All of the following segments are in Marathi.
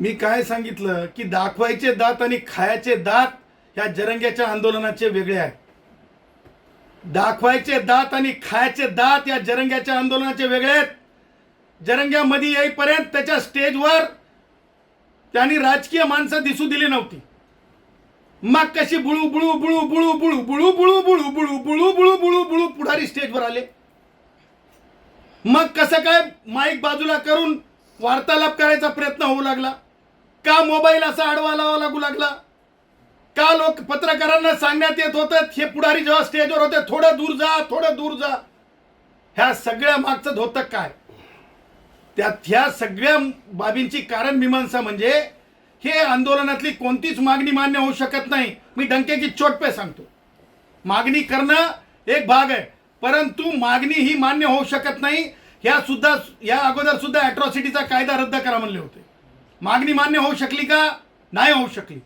मी काय सांगितलं की दाखवायचे दात आणि खायचे दात ह्या जरंग्याच्या आंदोलनाचे वेगळे आहेत. दाखवायचे दात आणि खायचे दात या जरंग्याच्या आंदोलनाचे वेगळे आहेत. जरंग्यामध्ये येईपर्यंत त्याच्या स्टेजवर त्यांनी राजकीय माणसं दिसू दिली नव्हती. मग कशी बुळू बुळू बुळू बुळू बुळू बुळू बुळू बुळू बुळू बुळू बुळू बुळू बुळू पुढारी स्टेजवर आले. मग कसं काय माईक बाजूला करून वार्तालाप करायचा प्रयत्न होऊ लागला. का मोबाईल असा आडवा लावा लागू लागला. का लोक पत्रकारांना सांगण्यात येत होतं हे पुढारी जेव्हा स्टेजवर होते थोडं दूर जा थोडं दूर जा. ह्या सगळ्या मागचं होतं काय. त्यात ह्या सगळ्या बाबींची कारण मीमांसा म्हणजे हे आंदोलनातली कोणतीच मागणी मान्य होऊ शकत नाही. मी डंके की चोट पे सांगतो. मागणी करणं एक भाग आहे परंतु मागणी ही मान्य होऊ शकत नाही. या अगोदर सुद्धा अॅट्रॉसिटीचा कायदा रद्द करा म्हणले होते. मागणी मान्य होऊ शकली का. नाही होऊ शकली.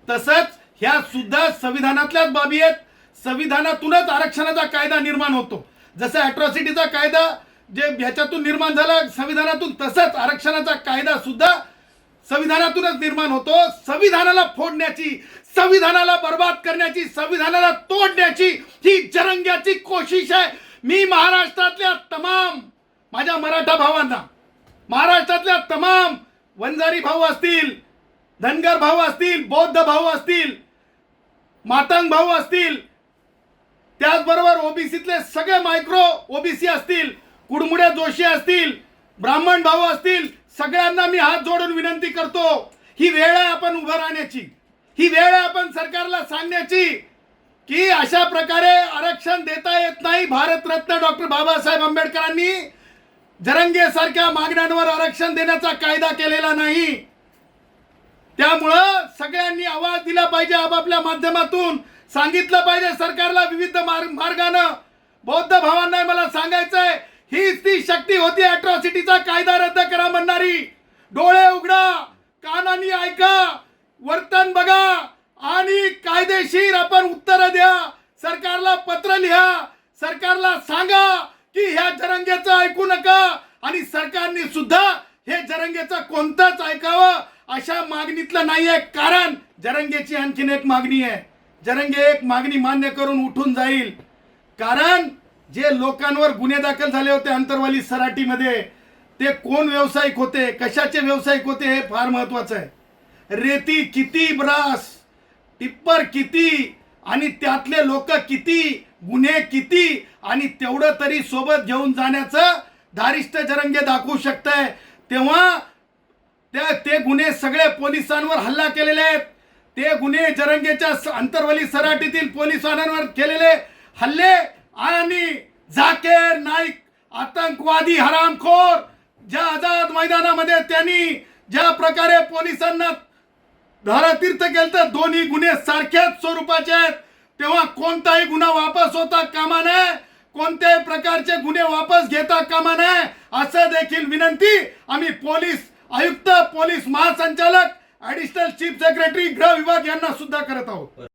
तसंच ह्या सुद्धा संविधानातल्याच बाबी आहेत. संविधानातूनच आरक्षणाचा कायदा निर्माण होतो. जसं अॅट्रॉसिटीचा कायदा जे ह्याच्यातून निर्माण झाला संविधानातून तसंच आरक्षणाचा कायदा सुद्धा संविधानातूनच निर्माण होतो. संविधानाला फोडण्याची संविधानाला बर्बाद करण्याची संविधानाला तोडण्याची ही जरंग्याची कोशिश आहे. मी महाराष्ट्रातल्या तमाम माझ्या मराठा भावांना महाराष्ट्रातल्या तमाम वंजारी भाऊ असतील धनगर भाऊ असतील बौद्ध भाऊ असतील मातंग भाऊ असतील त्याचबरोबर ओबीसीतले सगळे मायक्रो ओबीसी असतील कुडमुडे जोशी असतील ब्राह्मण भाऊ असतील सगळ्यांना मी हात जोडून विनंती करतो. ही वेळ आहे आपण उभं राहण्याची. ही वेळ आहे आपण सरकारला सांगण्याची की अशा प्रकारे आरक्षण देता येत नाही. भारतरत्न डॉक्टर बाबासाहेब आंबेडकरांनी जरंगेसारख्या मागण्यांवर आरक्षण देण्याचा कायदा केलेला नाही. त्यामुळं सगळ्यांनी आवाज दिला पाहिजे. आपापल्या माध्यमातून सांगितलं पाहिजे सरकारला विविध मार्गानं. बौद्ध भावांना मला सांगायचंय हीच ती शक्ती होती अॅट्रॉसिटीचा कायदा रद्द करा म्हणणारी. डोळे उघडा कानांनी ऐका वर्तन बघा आणि कायदेशीर आपण उत्तर द्या. सरकारला पत्र लिहा. सरकारला सांगा की ह्या जरंगेचं ऐकू नका आणि सरकारने सुद्धा हे जरंगेचं कोणतंच ऐकावं अशा मागणीतलं नाहीये. कारण जरंगेची आणखीन एक मागणी आहे. जरंगे एक मागणी मान्य करून उठून जाईल. कारण जे लोकांवर गुन्हे दाखल झाले होते अंतरवाली सराटीमध्ये ते कोण व्यावसायिक होते कशाचे व्यावसायिक होते हे फार महत्वाचं आहे. रेती किती ब्रास टिप्पर किती आणि त्यातले लोक किती गुन्हे किती आणि तेवढं तरी सोबत घेऊन जाण्याचं धारिष्ट जरंगे दाखवू शकतंय. तेव्हा ते गुन्हे सगळे पोलिसांवर हल्ला केलेले आहेत. ते गुन्हे जरंगेच्या अंतरवली सराटीतील पोलिसांवर केलेले हल्ले आणि झाकीर नाईक आतंकवादी हरामखोर ज्या आझाद मैदानामध्ये त्यांनी ज्या प्रकारे पोलिसांना धारातीर्थ केलं तर दोन्ही गुन्हे सारख्याच स्वरूपाचे आहेत. तेव्हा कोणताही गुन्हा वापस होता कामा नये. कोणत्याही प्रकारचे गुन्हे वापस घेता कामा नये असं देखील विनंती आम्ही पोलीस आयुक्त पोलीस महासंचालक ऍडिशनल चीफ सेक्रेटरी गृह विभाग यांना सुद्धा करत आहोत.